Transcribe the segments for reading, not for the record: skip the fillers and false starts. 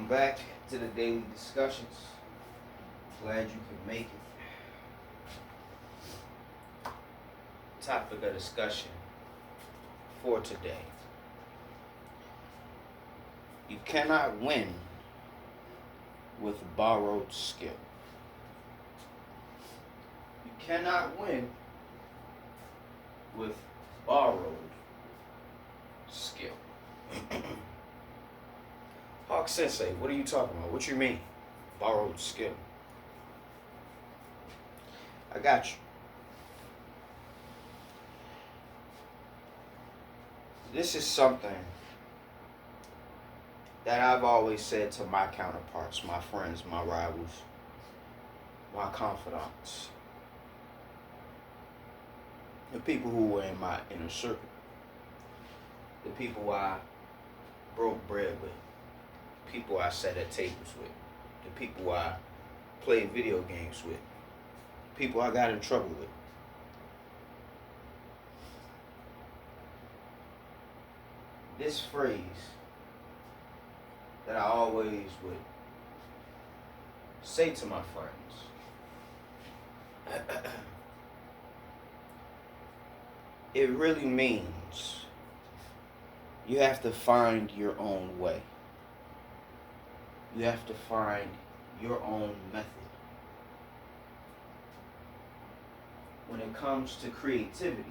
Welcome back to the daily discussions. Glad you could make it. Topic of discussion for today. You cannot win with borrowed skill. You cannot win with borrowed skill. Hawk Sensei, what are you talking about? What you mean? Borrowed skill. I got you. This is something that I've always said to my counterparts, my friends, my rivals, my confidants, the people who were in my inner circle, the people I broke bread with, people I sat at tables with, the people I played video games with, people I got in trouble with. This phrase that I always would say to my friends, it really means you have to find your own way. You have to find your own method. When it comes to creativity,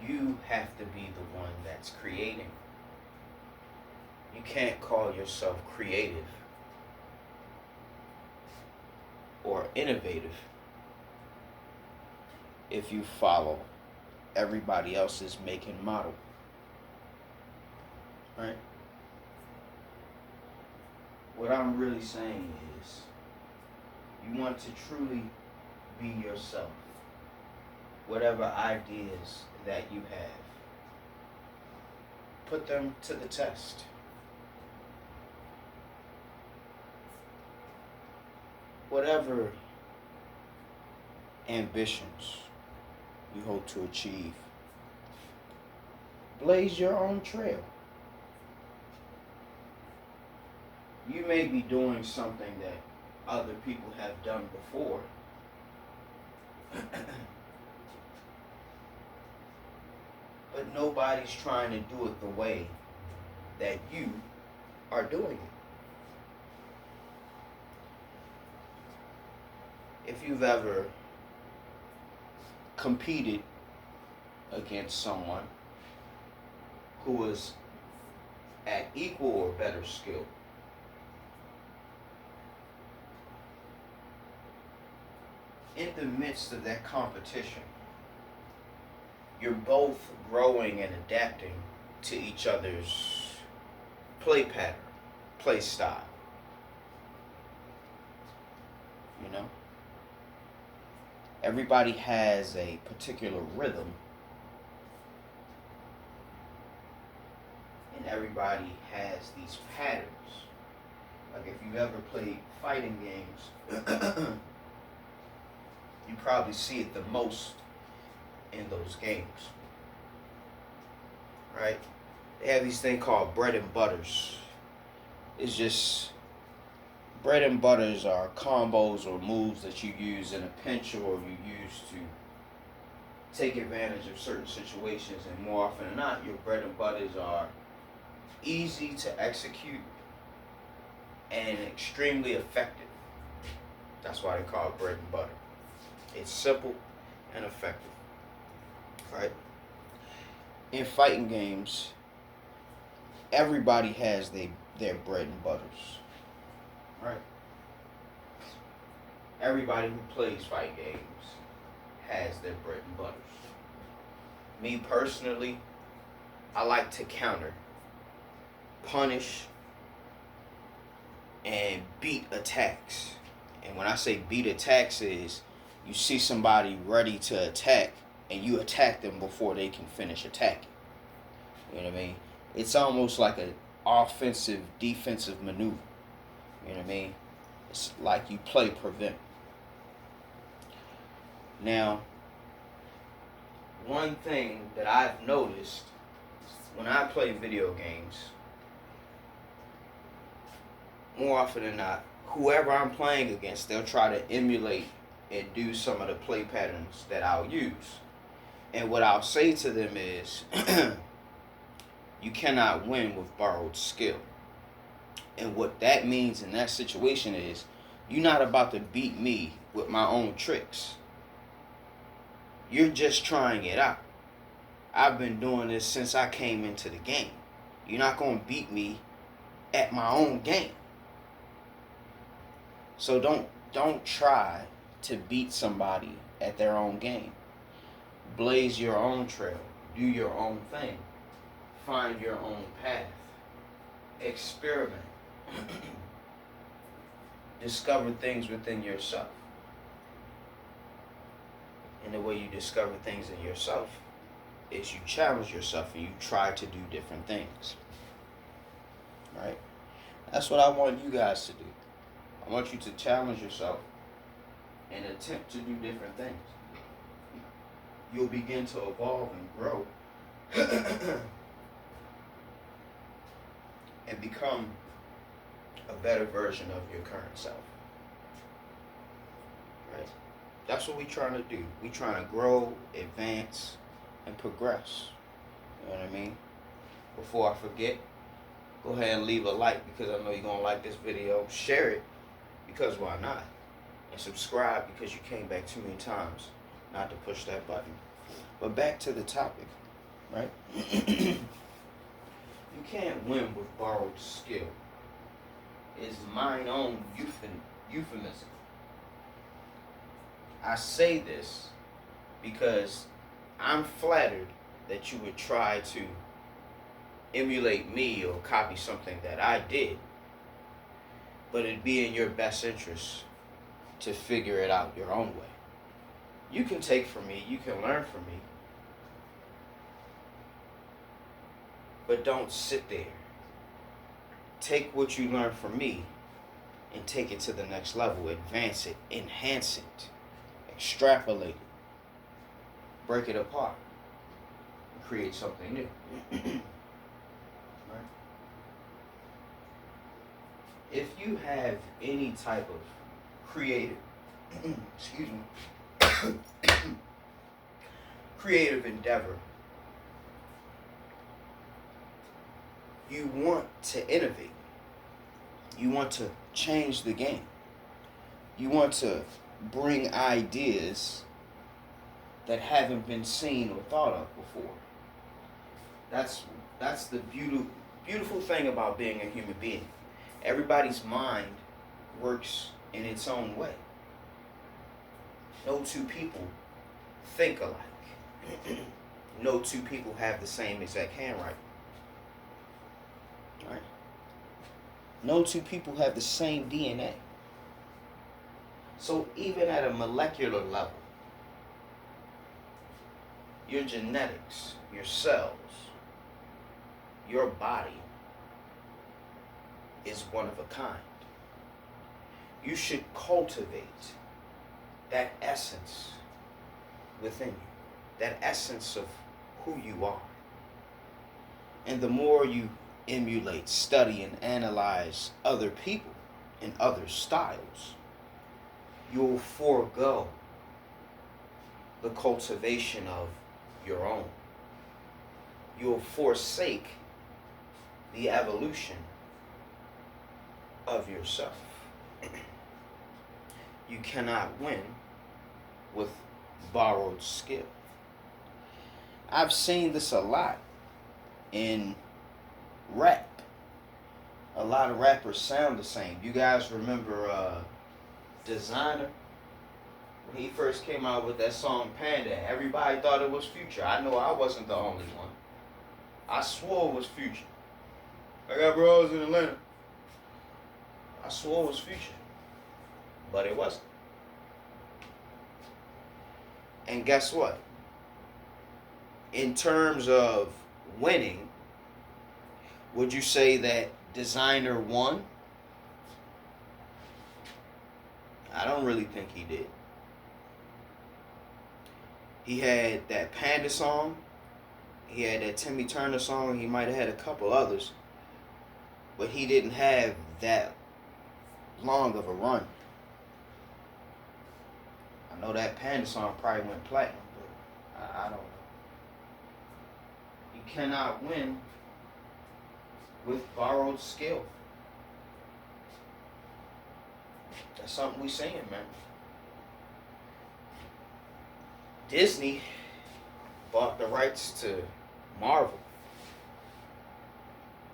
you have to be the one that's creating. You can't call yourself creative or innovative if you follow everybody else's make and model. Right? What I'm really saying is, you want to truly be yourself. Whatever ideas that you have, put them to the test. Whatever ambitions you hope to achieve, blaze your own trail. You may be doing something that other people have done before. But nobody's trying to do it the way that you are doing it. If you've ever competed against someone who was at equal or better skill, in the midst of that competition, you're both growing and adapting to each other's play pattern, play style. You know? Everybody has a particular rhythm, and everybody has these patterns. Like if you've ever played fighting games, you probably see it the most in those games, right? They have these things called bread and butters. It's just, bread and butters are combos or moves that you use in a pinch or you use to take advantage of certain situations, and more often than not, your bread and butters are easy to execute and extremely effective. That's why they call it bread and butter. It's simple and effective. Right? In fighting games, everybody has their bread and butters. Right? Everybody who plays fight games has their bread and butters. Me personally, I like to counter, punish, and beat attacks. And when I say beat attacks is, you see somebody ready to attack, and you attack them before they can finish attacking. You know what I mean? It's almost like an offensive, defensive maneuver. You know what I mean? It's like you play prevent. Now, one thing that I've noticed when I play video games, more often than not, whoever I'm playing against, they'll try to emulate and do some of the play patterns that I'll use. And what I'll say to them is, you cannot win with borrowed skill. And what that means in that situation is, you're not about to beat me with my own tricks. You're just trying it out. I've been doing this since I came into the game. You're not going to beat me at my own game. So don't try to beat somebody at their own game. Blaze your own trail. Do your own thing. Find your own path. Experiment. Discover things within yourself. And the way you discover things in yourself is you challenge yourself and you try to do different things. Right? That's what I want you guys to do. I want you to challenge yourself and attempt to do different things. You'll begin to evolve and grow and become a better version of your current self. Right? That's what we're trying to do. We're trying to grow, advance, and progress. You know what I mean? Before I forget, go ahead and leave a like, because I know you're going to like this video. Share it, because why not? And subscribe, because you came back too many times not to push that button. But back to the topic, right? You can't win with borrowed skill. It's mine own euphemism. I say this because I'm flattered that you would try to emulate me or copy something that I did. But it'd be in your best interest to figure it out your own way. You can take from me, you can learn from me, but don't sit there. Take what you learn from me and take it to the next level. Advance it, enhance it, extrapolate it, break it apart, and create something new. Right? If you have any type of creative, excuse me, creative endeavor, you want to innovate. You want to change the game. You want to bring ideas that haven't been seen or thought of before. That's the beautiful thing about being a human being. Everybody's mind works in its own way. No two people think alike. No two people have the same exact handwriting. Right? No two people have the same DNA. So even at a molecular level, your genetics, your cells, your body is one of a kind. You should cultivate that essence within you, that essence of who you are. And the more you emulate, study, and analyze other people and other styles, you'll forego the cultivation of your own. You'll forsake the evolution of yourself. You cannot win with borrowed skill. I've seen this a lot in rap. A lot of rappers sound the same. You guys remember Designer? When he first came out with that song Panda, everybody thought it was Future. I know I wasn't the only one. I swore it was Future. I got bros in Atlanta. I swore it was Future. But it wasn't. And guess what? In terms of winning, would you say that Designer won? I don't really think he did. He had that Panda song, He had that Timmy Turner song. He might have had a couple others, but he didn't have that long of a run. I know that Panda song probably went platinum, but I don't know. You cannot win with borrowed skill. That's something we saying, man. Disney bought the rights to Marvel.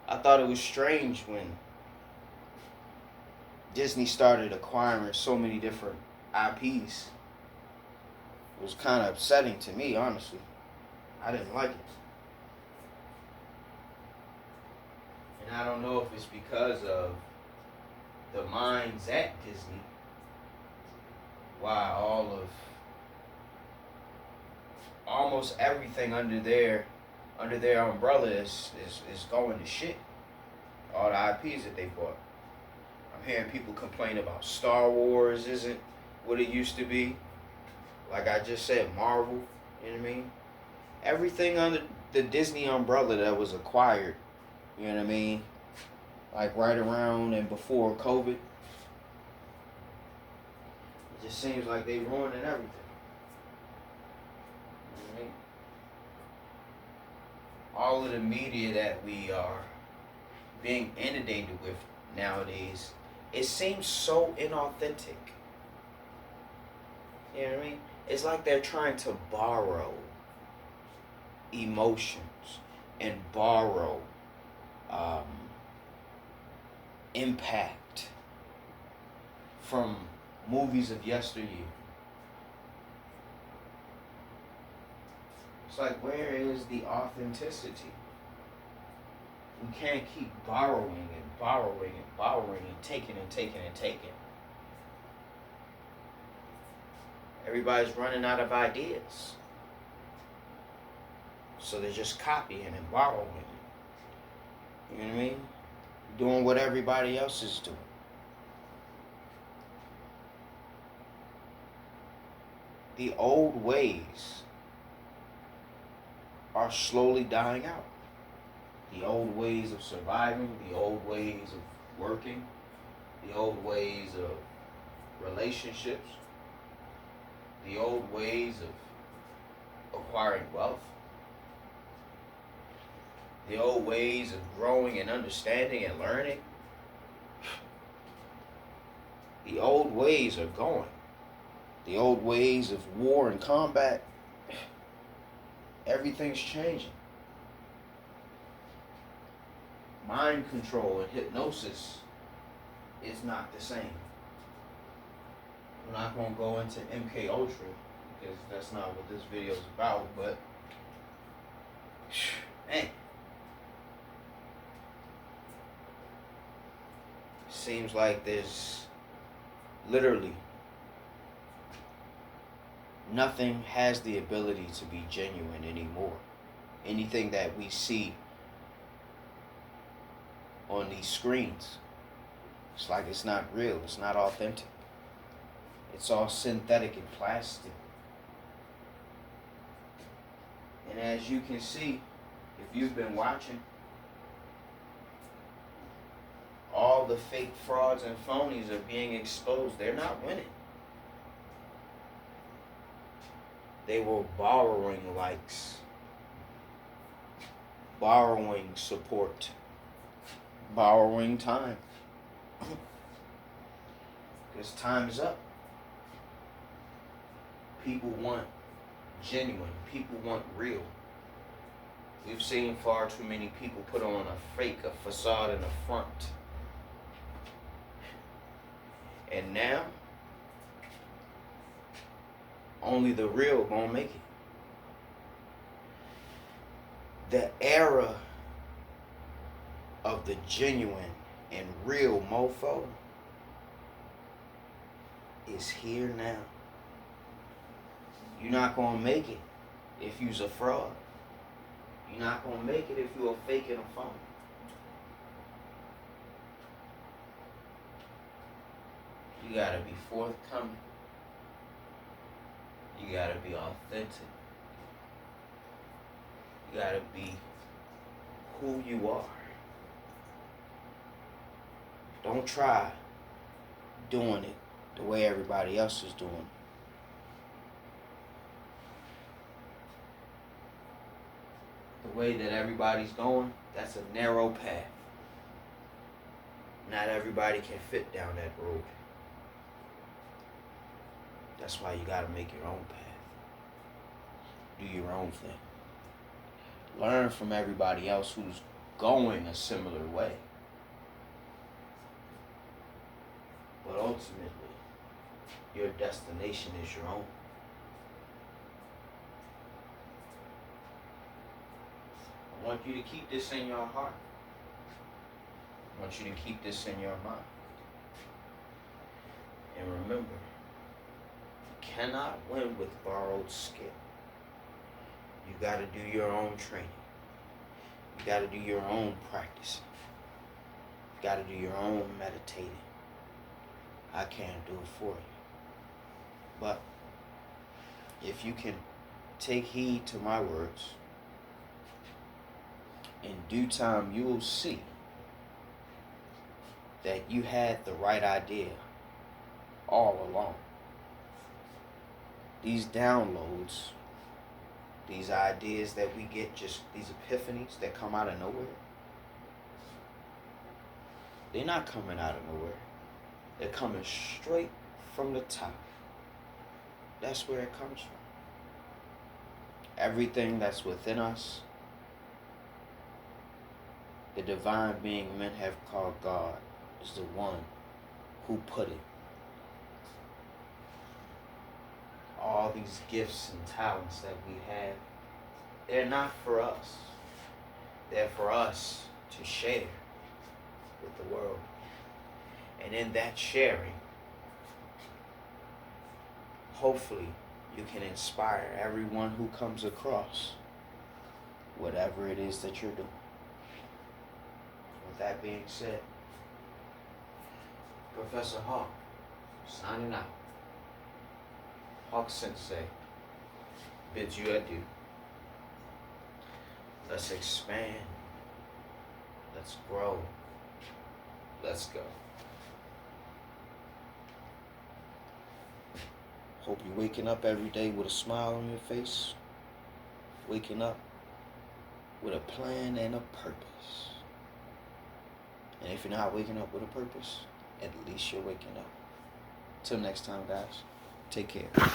I thought it was strange when Disney started acquiring so many different IPs. It was kind of upsetting to me, honestly. I didn't like it. And I don't know if it's because of the minds at Disney, why almost everything under their umbrella is going to shit. All the IPs that they bought. I'm hearing people complain about Star Wars isn't what it used to be. Like I just said, Marvel, you know what I mean? Everything under the Disney umbrella that was acquired, you know what I mean? Like right around and before COVID, it just seems like they ruining everything. You know what I mean? All of the media that we are being inundated with nowadays, it seems so inauthentic. You know what I mean? It's like they're trying to borrow emotions and borrow impact from movies of yesteryear. It's like, where is the authenticity? We can't keep borrowing and borrowing and borrowing and taking and taking and taking. Everybody's running out of ideas. So they're just copying and borrowing. You know what I mean? Doing what everybody else is doing. The old ways are slowly dying out. The old ways of surviving, the old ways of working, the old ways of relationships, the old ways of acquiring wealth, the old ways of growing and understanding and learning. The old ways are going. The old ways of war and combat, everything's changing. Mind control and hypnosis is not the same. I'm not going to go into MK Ultra because that's not what this video is about, but man, seems like there's literally nothing has the ability to be genuine anymore. Anything that we see on these screens, it's like it's not real, it's not authentic. It's all synthetic and plastic. And as you can see, if you've been watching, all the fake frauds and phonies are being exposed. They're not winning. They were borrowing likes, borrowing support, borrowing time. Because time is up. People want genuine. People want real. We've seen far too many people put on a fake, a facade, and a front. And now, only the real gonna make it. The era of the genuine and real mofo is here now. You're not gonna make it if you's a fraud. You're not gonna make it if you're a fake and a phony. You gotta be forthcoming. You gotta be authentic. You gotta be who you are. Don't try doing it the way everybody else is doing it. The way that everybody's going, that's a narrow path. Not everybody can fit down that road. That's why you gotta make your own path. Do your own thing. Learn from everybody else who's going a similar way. But ultimately, your destination is your own. I want you to keep this in your heart. I want you to keep this in your mind. And remember, you cannot win with borrowed skill. You got to do your own training. You got to do your own practicing. You got to do your own meditating. I can't do it for you. But if you can take heed to my words, in due time you will see that you had the right idea all along. These downloads, these ideas that we get, just these epiphanies that come out of nowhere, they're not coming out of nowhere. They're coming straight from the top. That's where it comes from. Everything that's within us, the divine being men have called God, is the one who put it. All these gifts and talents that we have, they're not for us. They're for us to share with the world. And in that sharing, hopefully you can inspire everyone who comes across whatever it is that you're doing. With that being said, Professor Hawk, signing out. Hawk Sensei bids you adieu. Let's expand. Let's grow. Let's go. Hope you're waking up every day with a smile on your face. Waking up with a plan and a purpose. And if you're not waking up with a purpose, at least you're waking up. Till next time, guys. Take care.